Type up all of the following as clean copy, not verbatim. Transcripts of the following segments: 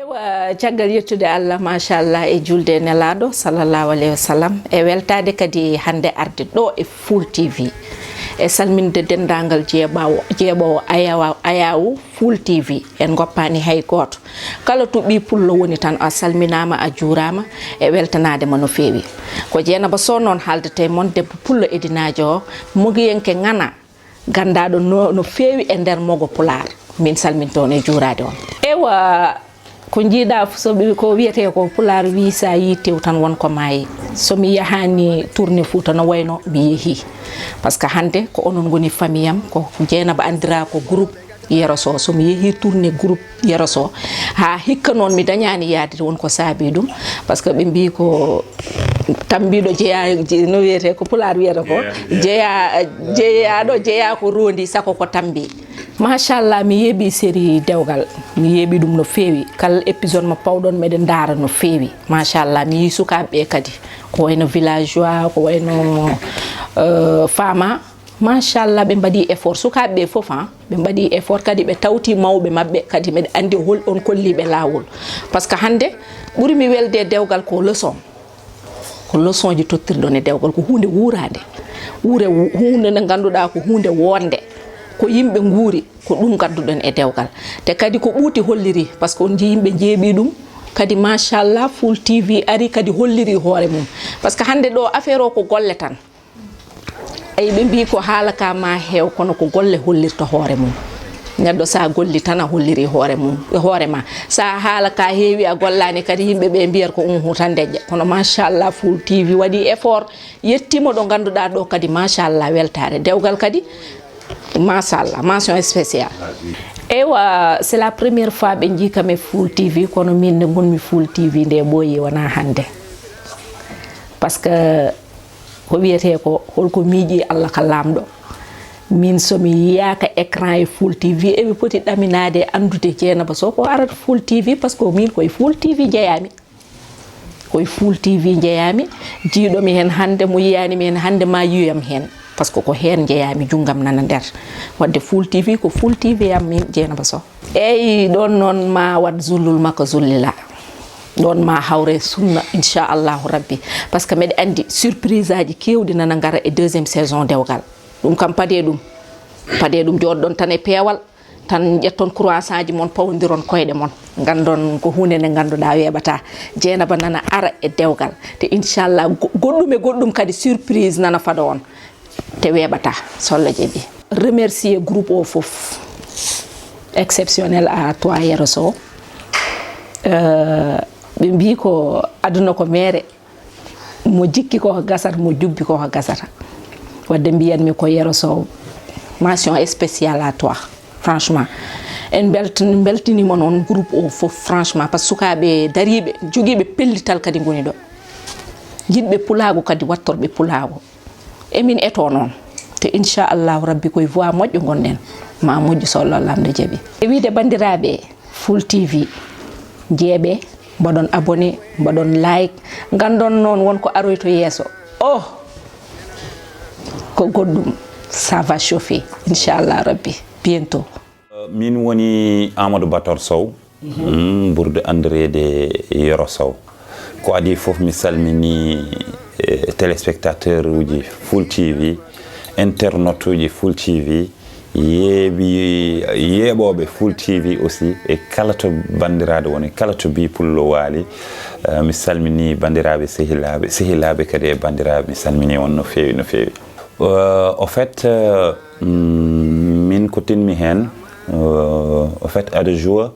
ewa caggal yettude Allah machallah e julde nelaɗo sallallahu alayhi wa sallam e weltade kadi hande arde ɗo e Full TV e salminde dendagal jeeɓowo ayawu Full TV en goppani hay goto kala to ɓi pullo woni tan a salminama a juurama e weltanadema no fewi ko Dieynaba Sow noon haaldete mon debbo pullo edinajo o mogiyenke ngana gandaɗo no fewi e nder mogo pular min salminton e juurade on ewa ko jiiɗa soɓi ko wiyete ko pular wi sa yi tew tan wonko maayi somi yahani tourné Fouta no wayno mi yeehi par ce que hande ko onon goni famille am ko Dieynaba andira ko groupe Yero Sow somi yeehi tourné groupe Yero Sow ha hikka noon mi dañani yaade wonko saabi ɗum par ce que ɓe mbi ko tambiɗo jeeya no wiyete ko pular wiyata ko jeeyaɗo jeeya ko rondi sako ko tambi machallah mi yeeɓi série dewgal mi yeeɓi ɗum no fewi kala épisode mo pawɗon meɗen daara no fewi machallah mi yi sukaɓeɓe kadi ko wayno villageois ko wayno fama machallah ɓe mbaɗi effort sukaɓeɓe foof ɓe mbaɗi effort kadi ɓe tawti mawɓe mabɓe kadi mbeɗa andi hol on kolliɓe lawol par ce que hande ɓuurimi welde dewgal ko leçon ji tottirɗon e dewgal ko hunde wuurade hunde nde ganduɗa ko hunde wonde ko yimɓe nguuri ko ɗum gadduɗon e dewgal te kadi ko ɓuuti holliri par ce que on ji yimɓe jeeɓi ɗum kadi machallah Full TV ari kadi holliri hoore mum par ce que hande ɗo affaire o ko golle tan ay ɓe mbi ko haala ka ma heew kono ko golle hollirta hoore mum neɗɗo sa golli tan a holliri hoore ma sa haala ka heewi a gollani kadi yimɓe ɓe mbiyata ko tan deƴƴa kono machallah Full TV waɗi effort yettimo ɗo ganduɗa ɗo kadi machallah weltare dewgal kadi machallah mention spéciale ewa c'est la première fois ɓe jiikame Full TV kono min nde gonmi Full TV nde ɓooyi wona hande par ce que ko wiyete ko holko miiƴi Allah ka lamɗo min somi yiyaka écran e Full TV eɓe poti ɗaminade andude Dieynaba Sow ko arata Full TV par ce que min koye Full TV jeeyami jiiɗomi hen hande mo yiyanimi hen hande ma yiyam hen par ce que ko hen jeeyami junggam nana nder wadde Full TV ko Full TV yam min Dieynaba Sow eyyi ɗon noon ma wat zullul makko zullila ɗon ma hawre sunna inchallahu rabbi par ce que mbeɗa andi surprise aji kewɗi nana gara e deuxiéme saison dewgal ɗum kam paade ɗum joɗɗon tan e peewal tan ƴetton croissant ji mon pawdiron koyɗe mon gandon ko hunde nde ganduɗa weeɓata Dieynaba nana ara e dewgal te inchallah goɗɗum kadi surprise nana fada on te weeɓata solla jeeɓi remercier groupe o foof exceptionnel à toi Yero Sow ɓe mbi ko aduna ko mere mo jikki koko gasata mo jubbi koko gasata wadde mbiyanmi ko Yero Sow mention spéciale à toi franchement en beltinimo noon groupe o foof franchement par ce que sukaɓe dariɓe joguiɓe pellital kadi goni ɗo yiɗɓe pulago kadi wattorɓe pulago emin eto noon te inchallahu rabbi koye voix moƴƴo gonɗen ma moƴƴu so Allah lamɗo jaaɓi e wiide bandiraɓe Full TV jeeɓe mbaɗon abonné mbaɗon like gandon noon wonko aroy to yeeso ko goɗɗum ça va chauffer inchallah rabbi bientôt min woni Amadou Bator Sow ɓurɗo andirede Yero Sow ko adi foof mi salmini téléspectateur uji Full TV internaute uji Full TV yeeɓoɓe Full TV aussi e kala to bandiraɗo woni kala to bi pullo waali mi salmini bandiraɓe sehilaɓe kadi e bandiraɓe mi salmini on no fewi au fait min ko tinmi hen au fait aɗa joua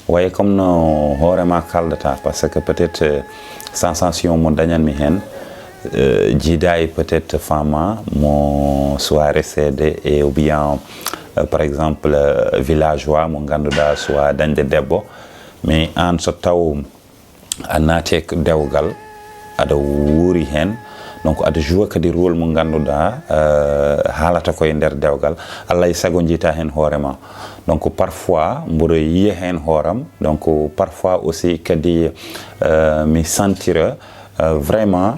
waye comme no hoorema kaldata par ce que peut être sensation mo dañanmi hen jiidayi peut être fama mo soit resede et ou bien par exemple villageois mo ganduɗa soit dañde debbo mais an so taw a naate dewgal aɗa wuuri hen donc aɗa joua kadi rôle mo ganduɗa haalata koye nder dewgal Allah e saago jiita hen hoorema donc parfois mboɗo yiya hen hooram donc parfois aussi kadi mi sentira vraiment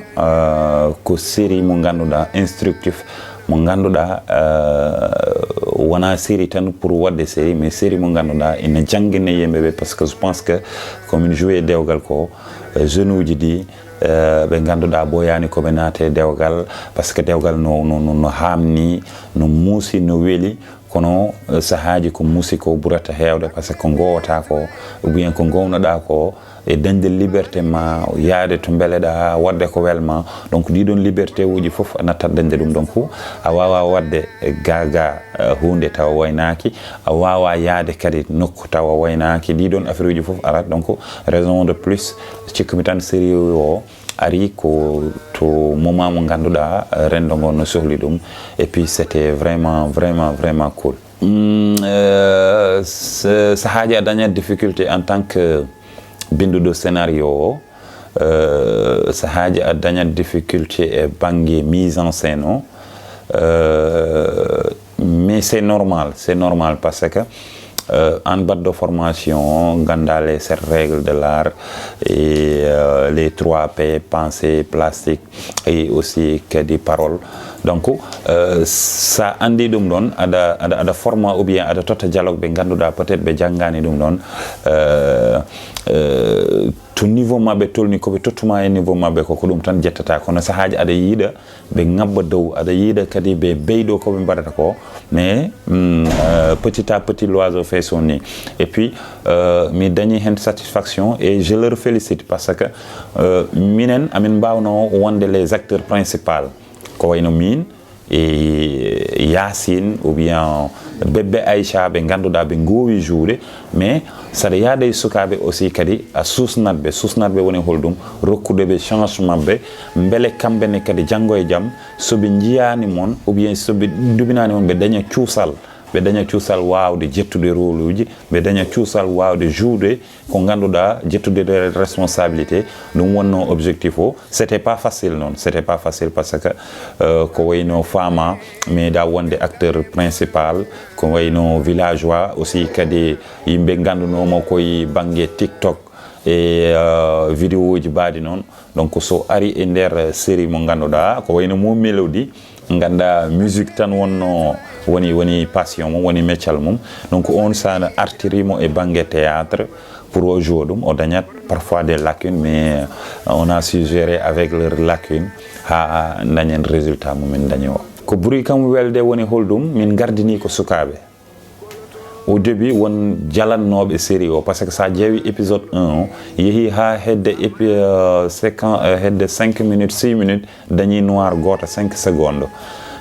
ko série mo ganduɗa instructif mo ganduɗa wona série tan pour wadde série mais série mo ganduɗa ina jangguine yimɓeɓe par ce que je pense que komin joué dewgal ko jeune uji ɗi ɓe ganduɗa ɓoyani koɓe naate dewgal par ce que dewgal no hamni no muusi no weeli kono sahaji ko muusi ko ɓurata hewde par ce que ko gowata ko ou bien ko gownoɗa ko e dañde liberté ma yaade to beleɗa wadde ko welma donc ɗiɗon liberté uji foof a nattat dañde ɗum donc a wawa wadde gaga hunde tawa waynaki a wawa yaade kadi nokku tawa waynaki ɗiɗon affaire uji foof arat donc raison de plus cikkumi tan série o ari ko to moment mo ganduɗa rendo ngo no sohli ɗum et puis c'était vraiment cool sahaji a dañat difficulté en tant que binduɗo scénario o sahaji a dañat difficulté e banggue mise en scène o mais c'est normal parce que en bas de formation ganda les 7 règles de l'art et les 3 P pensée plastique et aussi kadi parole donc sa andi ɗum ɗon aɗa forma ou bien aɗa totta dialogue ɓe ganduɗa peut être ɓe janggani ɗum ɗon to niveau mabɓe tolni koɓe tottuma e niveau mabɓe koko ɗum tan jettata kono sahaji aɗa yiiɗa ɓe ngabba dow aɗa yiiɗa kadi ɓe beyɗo koɓe mbaɗata ko mais petit à petit l'oiseau fait son nid et puis mi dañi hen satisfaction et je leur félicite parce que minen amin mbawno wonde les acteurs principaux ko wayno min e Yacine ou bien bébé Aïcha ɓe ganduɗa ɓe gowi juuɗe mais saɗa yaada e sukaɓe aussi kadi a susnatɓe woni holɗum rokkudeɓe chance mabɓe beele kamɓene kadi janggo e jaam soɓe jiyani moon ou bien soɓe dubinani moon ɓe daña cuusal wawde jettude rôle uji ɓe daña cuusal wawde juude ko ganduɗa jettude responsabilité ɗum wonno objectif o c'était pas facile parce que ko wayno Fama meeɗa wonde acteur principal ko wayno villageois aussi kadi yimɓe gandunomo koye banggue TikTok e vidéo uji baɗi noon donc so ari e nder série mo ganduɗa ko wayno Mo Mélodie ganda musique tan woni passion mum woni meccal mum donc on sana artirimo e banggue théâtre pour o jouer ɗum o dañat parfois des lacunes mais on a su gérer avec leurs lacunes ha dañen résultat mumen dañi o ko ɓuuri kam welde woni holɗum min gardini ko sukaɓe au début won jalannoɓe série o par ce que sa ƴeewi épisode 1 o yeehi ha hedde séquence hedde 5 minutes 6 minutes dañi noir goto 5 secondes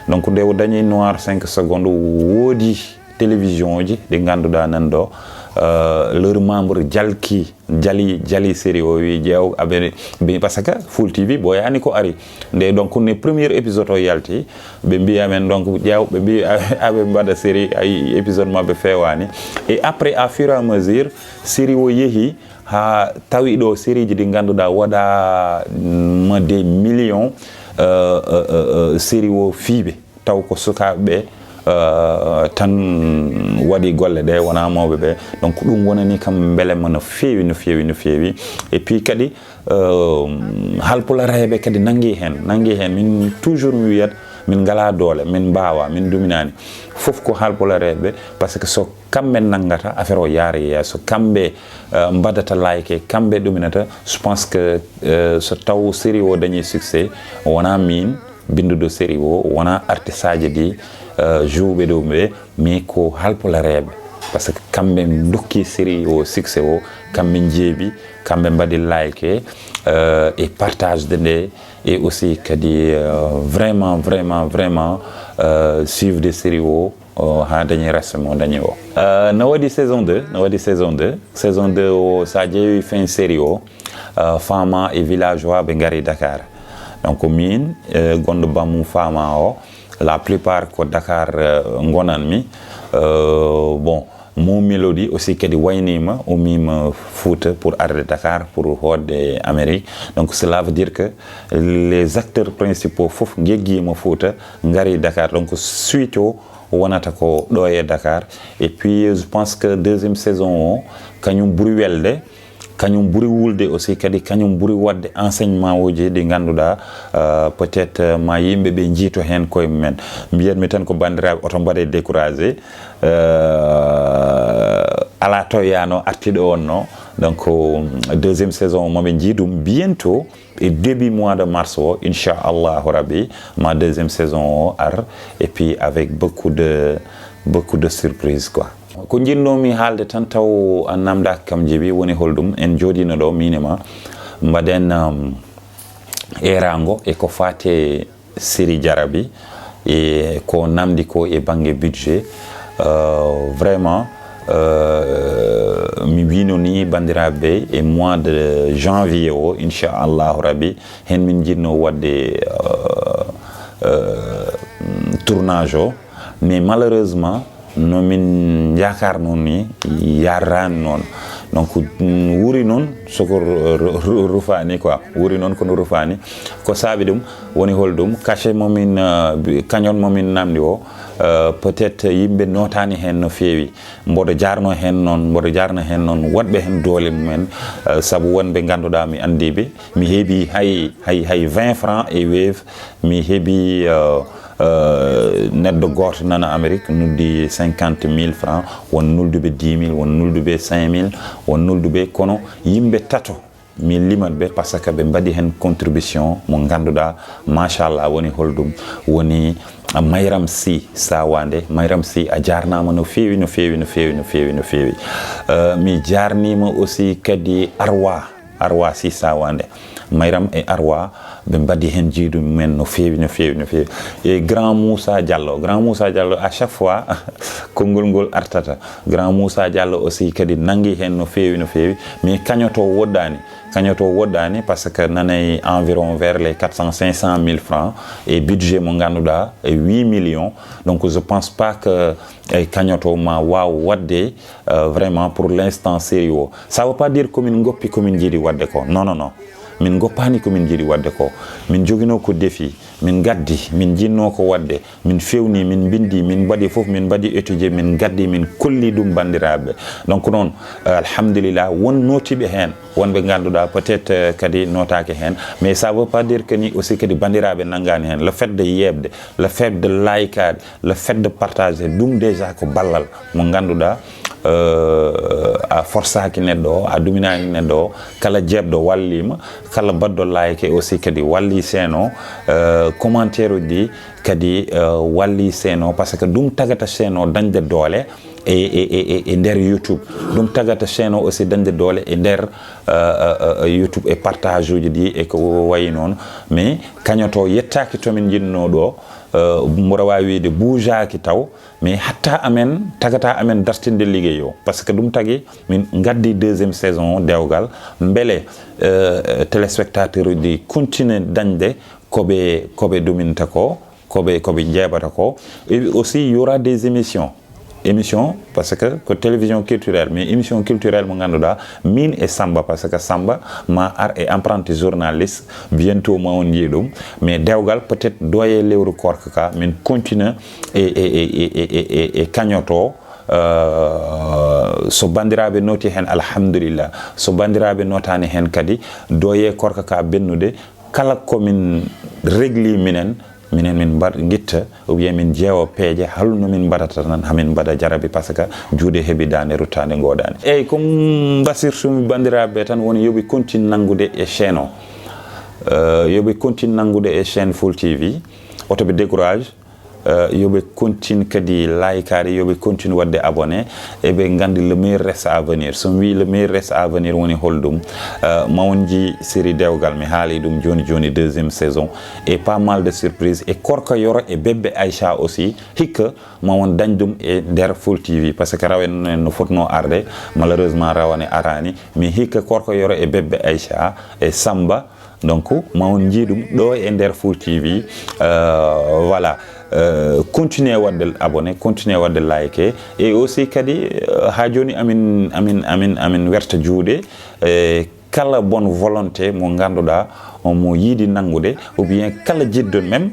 donc nde o dañi noir 5 secondes woodi télévision ji ɗi ganduɗa nan ɗo leur membre jali série o wi ƴeew aɓe par ce que Full TV ɓoyani ko ari nde donc ne premier épisode o yalti ɓe mbi amen donc ƴeew ɓe mbi aɓe mbaɗa série ay épisode mabɓe fewani et après à fur et à mesure série o yeehi ha tawi ɗo série ji ɗi ganduɗa waɗama des millions série o fiiɓe taw ko sukaɓeɓe tan waɗi golle ɗe wona mawɓe ɓe donc ɗum wonani kam beelema no feewi et puis kadi halpulareɓe kadi nangui hen min toujours mi wiyat min ngala doole min mbawa min duminani foof ko halpulareɓe par ce que so kamɓe nangata affaire o yaara yesso kamɓe mbaddata like kamɓe ɗuminata je pense que so taw série o dañi succès wona min binduɗo série o wona artiste aji ɗi jouɓe ɗum ɓe mais ko halpulareɓe par ce que kamɓe dokki série o succès o kamɓe jeeɓi kamɓe mbaɗi like et partage de nde et aussi kadi vraiment suivre des série o ha dañi reste mo dañi o no waɗi saison 2 o sa ƴeewi fin série o Fama et villageois ɓe gari Dakar donc min gonɗo bammum Fama o la plupart ko Dakar gonanmi bon Mo Mélodie aussi kadi waynima umima Fouta pour arde Dakar pour hodde Amérique donc cela veut dire que les acteurs principaux foof gueguima Fouta gari Dakar donc suite o wonata ko ɗo e Dakar et puis je pense que deuxième saison o kañum ɓuuri welde kañum ɓuri wulde aussi kadi kañum ɓuri wadde enseignement uji ɗi ganduɗa peut être ma yimɓeɓe jiito hen koye mumen mbiyatmi tan ko bandiraɓe oto mbaɗe découragé ala to yano artiɗo wonno donc deuxième saison moɓe jiidum bientôt et début mois de mars o inchallahu rabbi ma deuxième saison o ar et puis avec beaucoup de surprise quoi. Ko jinnomi haalde tan taw namdaki kam Djiby woni holɗum en jooɗino ɗo minema mbaɗen erago e ko fate série Jarabi e ko namdi ko e banggue budget vraiment mi winoni bandiraɓe e mois de janvier o inchallahu rabbi hen min jinno wadde tournage o mais malheureusement no min jakar noon ni yarrani noon donc wuri noon soko rufani quoi wuri noon kono rufani ko saabi ɗum woni holɗum cachet momin kañon momin namdi o peut être yimɓe notani hen no feewi mboɗo jarno hen noon waɗɓe hen doole mumen saabu wonɓe ganduɗa mi andiɓe mi heeɓi hay 20 francs e Wave mi heeɓi neɗɗo goto nana Amérique noddi 50 000 francs won nulduɓe 10 000 won nulduɓe 5 000 won nulduɓe kono yimɓe tato mi limat ɓe par ce que ɓe mbaɗi hen contribution mo ganduɗa machallah woni holɗum woni Mayram Sy Sawande Mayram Sy a jarnama no fewi mi jarnima aussi kadi Arwa Sy Sawande Mayram e Arwa ɓe mbaɗi hen jiidu men no fewi e Grand Moussa Diallo à chaque fois konngol ngol artata Grand Moussa Diallo aussi kadi nangui hen no fewi mais kañoto woɗɗani par ce que nanay environ vers les 400-500 000 francs et budget mo ganduɗa e 8 millions donc je pense pas que kañoto ma waw wadde vraiment pour l'instant série o ça veut pas dire komin goppi komin jiiɗi wadde ko non min goppani komin jiiɗi wadde ko min joguino ko défi min gaddi min jinno ko wadde min fewni min bindi min mbaɗi foof min mbaɗi étudier min gaddi min kolli ɗum bandiraɓe donc noon alhamdulillah won notiɓe hen wonɓe ganduɗa peut être kadi notake hen mais ça veut pas dire que ni aussi kadi bandiraɓe naggani hen le fait de yebde le fait de laykade le fait de partager ɗum déjà ko ballal mo ganduɗa a forçaki neɗɗo o a duminaki neɗɗo o kala jeebɗo wallima kala badɗo like aussi kadi walli seno commentaire uji kadi walli seno par ce que ɗum tagata seno dañde doole e nder YouTube ɗum tagata chaîne o aussi dañde doole e nder YouTube e partage uji ɗi e ko wayi noon mais kañoto yettaki tomin jinno ɗo mboɗo wawi wiide boujaki taw mais hatta amen tagata amen dartinde ligguey o par ce que ɗum tagui min gaddi deuxième saison dewgal beele téléspectateur uji continue dañde koɓe dominta ko koɓe jeeɓata ko et aussi il y aura des émissions parce que télévision culturelle mais émission culturelle mo ganduɗa min e Samba parce que Samba ma ar e apprenti journaliste bientôt ma on yiɗum mais dewgal peut être doye lewru korka ka min continue e kañoto so bandiraɓe noti hen alhamdulillah so bandiraɓe notani hen kadi doye korka ka bennude kala komin régli minen min guitta ou bien min jeewa peeje halno min mbaɗata tan hamin mbaɗa Jarabi par ce que juuɗe heeɓidani ruttade goɗani eyyi ko basirtumi bandiraɓe tan woni yooɓe continue nanggude e chaîne o yooɓe continue nanggude e chaîne Full TV oto ɓe décourage yoɓe continue kadi laykade yoɓe continue wadde abonné eɓe gandi le meilleur reste à venir somi wi le meilleur reste à venir woni holɗum mawon ji série dewgal mi haali ɗum joni deuxième saison et pas mal de surprise et Korka Yoro et Bébé Aïcha aussi hikka mawon dañ ɗum e nder Full TV par ce que rawen no fotno arde malheureusement rawane arani mais hikka Korka Yoro et Bébé Aïcha et Samba donc mawon jiiɗum ɗo e nder Full TV voilà continuer wadde abonné continuer wadde like et aussi kadi ha joni amin werta juuɗe kala bonne volonté mo ganduɗa mo yiiɗi nanggude ou bien kala jiɗɗo même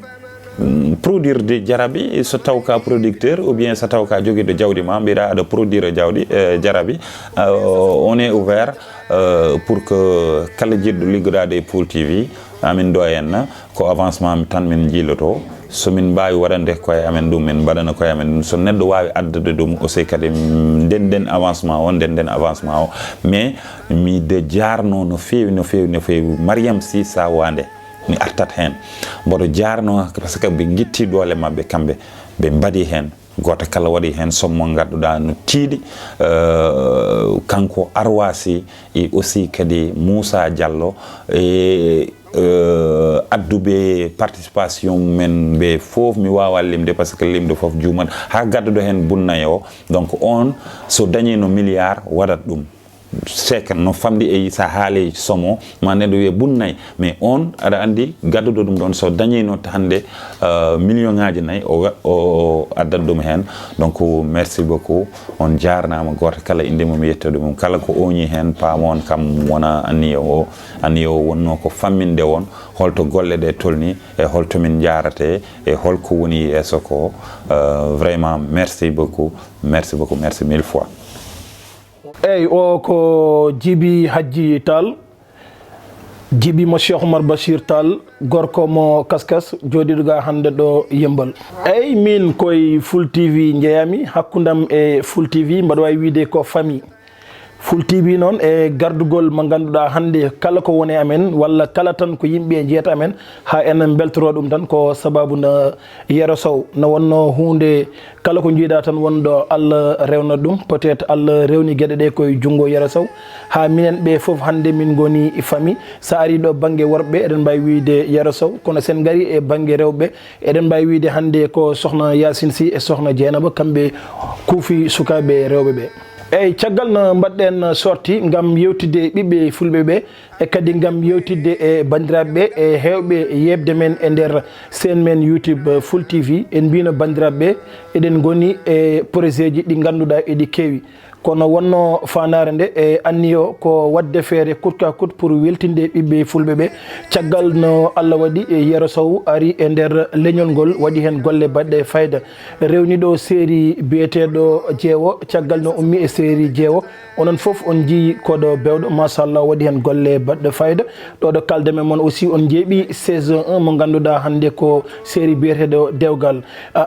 produire de jarabi so taw ka producteur ou bien so taw ka joguiɗo jawdi ma mbiɗa aɗa produire jawdi jarabi on est ouvert pour que kala jiɗɗo liggoɗade e Pool TV amin do henna ko avancement tan min jiiloto somin mbawi waɗande koye amen ɗum min mbaɗana koye amen ɗum so neɗɗo wawi addade ɗum aussi kadi nden avancement o nden avancement o mais mi de jarno no fewi Mariame Sy Sawande mi artat hen mboɗo jarno par ce que ɓe guitti dole mabɓe kamɓe ɓe mbaɗi hen goto kala waɗi hen somme mo gadduɗa no tiiɗi kanko Arwasi et aussi kadi Moussa Diallo et adduɓe participation men ɓe fof mi wawa limde par ce que limde fof juumat ha gadduɗo hen bunnaye o donc on so dañi no milliard waɗat ɗum sek no famɗi e sa haali somo ma neɗɗo wiye bunnayyi mais on aɗa andi gadduɗo ɗum ɗon so dañino hande million ngaji nayyi o addat ɗum hen donc merci beaucoup on jarnama goto kala inde mum yettude mum kala ko oñi hen paamon kam wona anniya o wonno ko famminde won holto golle ɗe tolni e holto min jarate e holko woni yesso ko vraiment merci beaucoup merci mille fois. eyyi o ko Djiby Hadji Tall Djiby mo Cheikh Oumar Bachir Tall gorko mo kaskas joɗiɗoga hande ɗo Yembal. eyyi min koye Full TV jeeyami hakkudam e Full TV mbaɗa wawi wiide ko famille Full TV noon e gardugol mo ganduɗa hande kala ko woni amen walla kala tan ko yimɓe jeyata amen ha enen beltoro ɗum tan ko sababu no Yero Sow no wonno hunde kala ko jiiɗa tan wonɗo Allah rewna ɗum peut être Allah rewni gueɗe ɗe koye junggo Yero Sow ha minen ɓe foof hande min goni famille sa ari ɗo banggue worɓe eɗen mbawi wiide Yero Sow kono sen gari e banggue rewɓe eɗen mbawi wiide hande ko sokhna Yacine Sy e sokhna Dieynaba kamɓe kuufi sukaɓe rewɓe ɓe. eyyi caggal no mbaɗɗen sorti gam yewtidde ɓiɓɓe fulɓe ɓe e kadi gam yewtidde e bandiraɓe ɓe e hewɓe yebde men e nder sen men YouTube Full TV en mbino bandiraɓe ɓe eɗen goni e projet ji ɗi ganduɗa eɗi kewi kono wonno fanare nde e anniyo ko wadde feere kutka kut pour weltinde ɓiɓɓe fulɓe ɓe caggal no Allah waɗi e Yero Sow ari e nder leñol ngol waɗi hen golle baɗɗe fayida rewniɗo série biyeteɗo jeewo caggal no ummi e série jeewo onon foof on jii koɗo bewɗo machallah waɗi hen golle baɗɗe fayida ɗoɗo kalde men moon aussi on jeeɓi saison 1 mo ganduɗa hande ko série biyeteɗo dewgal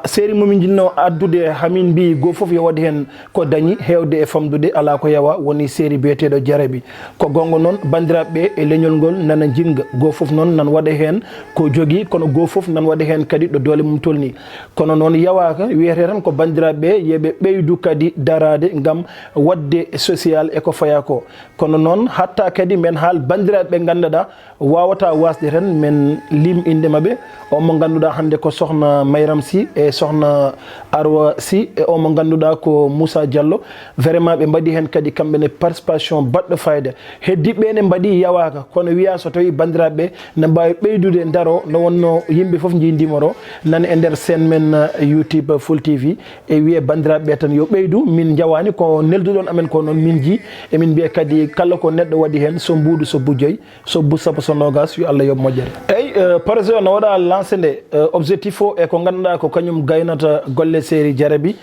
série momin jinno addude hamin mbi goto foof yo waɗi hen ko dañi hewde e famdude ala ko yawa woni série biyeteɗo Jarabi ko gonga noon bandiraɓe e leñol ngol nana jinga goto foof noon nan waɗa hen ko jogui kono goto foof nan waɗa hen kadi ɗo doole mum tolni kono noon yawaka wiyete tan ko bandiraɓe yeɓe ɓeydu kadi darade gam wadde social e ko faya ko kono noon hatta kadi men haal bandiraɓe ɓe ganduɗa wawata wasde tan men lim inde mabɓe o mo ganduɗa hande ko sokhna Mayram Sy e sokhna Arwa Sy e o mo ganduɗa ko Moussa Diallo vraiment ɓe mbaɗi hen kadi kamɓene participation baɗɗo fayida heddiɓe ne mbaɗi yawaka kono wiya so tawi bandiraɓe ne mbawi ɓeydude daro no wonno yimɓe foof jindimoro nan e nder sen men YouTube Full TV e wiye bandiraɓe tan yo ɓeydu min jawani ko nelduɗon amen ko noon min ji emin mbiya kadi kala ko neɗɗo waɗi hen so mbuuɗu so bujoyi so bu sappo so nogas yo Allah yoɓ moƴƴere eyyi projet o no waɗa lancé nde objectif o e ko ganduɗa ko kañum gaynata golle série Jarabi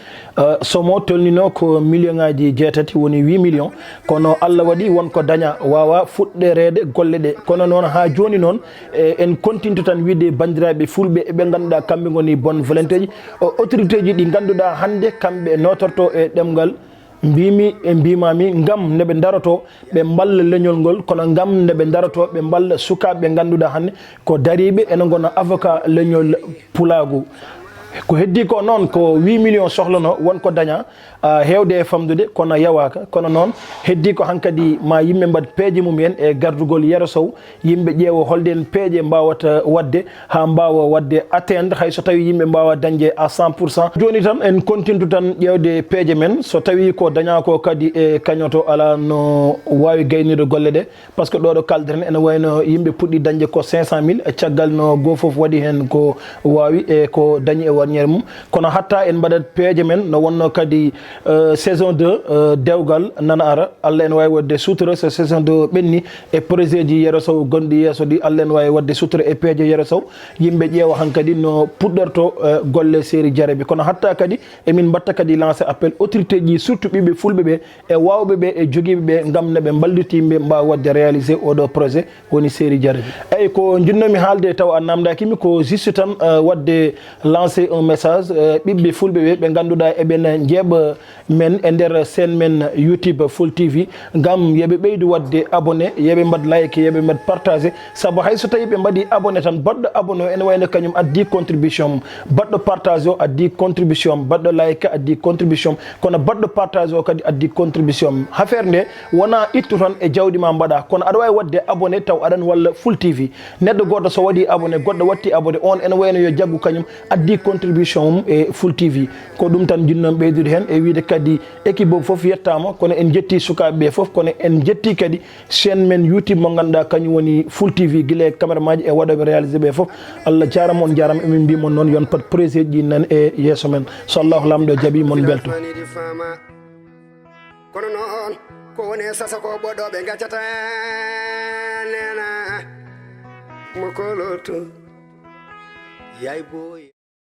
somo tolnino ko million ngaji 6 woni 8 millions kono Allah waɗi wonko daña wawa fuɗɗerede golle ɗe kono noon ha joni noon en continue tan wiide bandiraɓe fulɓe eɓe ganduɗa kamɓe goni bonne volonté ji autorité ji ɗi ganduɗa hande kamɓe notorto e ɗemgal mbimi e mbimami gam neɓe daroto ɓe mballa leñol ngol kono gam neɓe daroto ɓe mballa sukaɓe ganduɗa hande ko dariɓe ene gona avocat leñol pulagu ko heddi ko noon ko 8 millions sohlano wonko daña hewde e famdude kono yawaka kono noon heddi ko hankadi ma yimɓe mbad peeje mumen e gardugol Yero Sow yimɓe ƴeewo holden peeje mbawata wadde ha mbawa wadde atteindre hay so tawi yimɓe mbawa dañde à 100% joni tan en continue tan ƴewde peeje men so tawi ko daña ko kadi e kañoto ala no wawi gaynide golle ɗe par ce que ɗoɗo kaldeten ene wayno yimɓe puɗɗi dañde ko 500 000 e caggal no goto foof waɗi hen ko wawi e ko dañi e warñere mum kono hatta en mbaɗat peeje men no wonno kadi saison 2 dewgal nana ara Allah en wawi wadde sutura so saison 2 ɓenni e projet ji Yero Sow gonɗi yesso ɗi Allah en wawi wadde sutura e peeje Yero Sow yimɓe ƴeewa han kadi no puɗɗorto golle série Diaré kono hatta kadi emin batta kadi lancé appel autorité ji surtout ɓiɓe fulɓe ɓe e wawɓe ɓe e joguiɓe ɓe gam noɓe balliti yimɓe mbawa wadde réalisé oɗo projet woni série Diaré eyyi ko jinnomi haalde taw a namdakimi ko juste tan wadde lancé un message ɓiɓɓe fulɓe ɓe ɓe ganduɗa eɓen jeeɓa men e nder scène men YouTube Full TV gam yeɓe ɓeydu wadde abonné yeɓe mbad like yeɓe mbad partagé saabu hayso tawi ɓe mbaɗi abonné tan baɗɗo abonné o ene wayno kañum addi contribution baɗɗo partage o addi contribution baɗɗo like addi contribution kono baɗɗo partage o kadi addi contribution affaire nde wona ittu tan e jawdi ma mbaɗa kono aɗa wawi wadde abonné taw aɗan walla Full TV neɗɗo goɗɗo so waɗi abonné goɗɗo watti abonné on ene wayno yo jaggu kañum addi contribution mum e Full TV ko ɗum tan jinnomi ɓeydude hen e wiide kadi équipe o foof yettama kono en jetti sukaɓeɓe foof kono en jetti kadi chaîne men YouTube mo ganduɗa kañum woni Full TV guila e caméra maji e waɗoɓe réalisé ɓe foof Allah jarama on jarama emin mbimon noon yon pat projet ji nan e yesso men so Allahu lamɗo jaaɓi mon belto kono noon ko woni sasa ko ɓoɗɗoɓe gaccata nena mo koloto yay boy